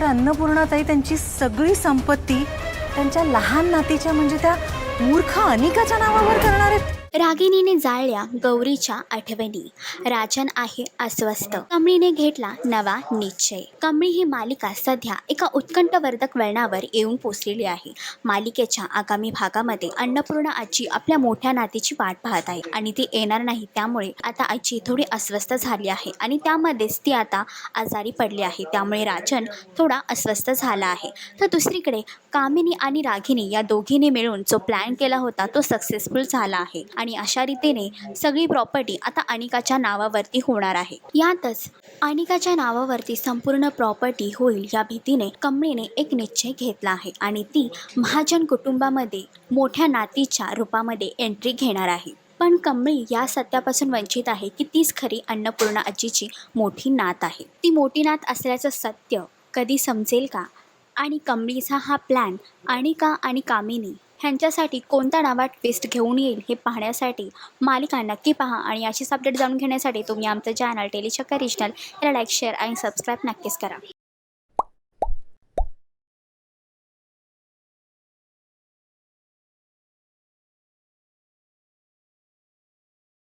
तर अन्नपूर्णाताई त्यांची सगळी संपत्ती त्यांच्या लहान नातीच्या म्हणजे त्या मूर्ख अनिकाच्या नावावर करणार आहेत. रागिणीने जाळल्या गौरीच्या आठवणी. राजन आहे अस्वस्थ. कमळीने घेतला नवा निश्चय. कमळी ही मालिका सध्या एका उत्कंठवर्धक वळणावर येऊन पोचलेली आहे. मालिकेच्या आगामी भागामध्ये अन्नपूर्णा आजी आपल्या मोठ्या नातीची वाट पाहत आहे आणि ती येणार नाही. त्यामुळे आता आजी थोडी अस्वस्थ झाली आहे आणि त्यामध्येच ती आता आजारी पडली आहे. त्यामुळे राजन थोडा अस्वस्थ झाला आहे. तर दुसरीकडे कामिनी आणि रागिणी या दोघींनी मिळून जो प्लॅन केला होता तो सक्सेसफुल झाला आहे आणि अशा रीतीने सगळी प्रॉपर्टी आता अनिकाच्या नावावरती होणार आहे. यातच अनिकाच्या नावावरती संपूर्ण प्रॉपर्टी होईल या भीतीने कमळीने एक निश्चय घेतला आहे आणि ती महाजन कुटुंबामध्ये मोठ्या नातीच्या रूपामध्ये एंट्री घेणार आहे. पण कमळी या सत्यापासून वंचित आहे की तीच खरी अन्नपूर्णा आजीची मोठी नात आहे. ती मोठी नात असल्याचं सत्य कधी समजेल का? आणि कमळीचा हा प्लॅन अनिका आणि कामिनी ह्यांच्यासाठी कोणता नवा ट्विस्ट घेऊन येईल हे पाहण्यासाठी मालिका नक्की पहा. आणि अशीच अपडेट जाणून घेण्यासाठी तुम्ही आमचं चॅनल टेलीचक्कर रिजनल याला लाईक, शेअर आणि सबस्क्राईब नक्कीच करा.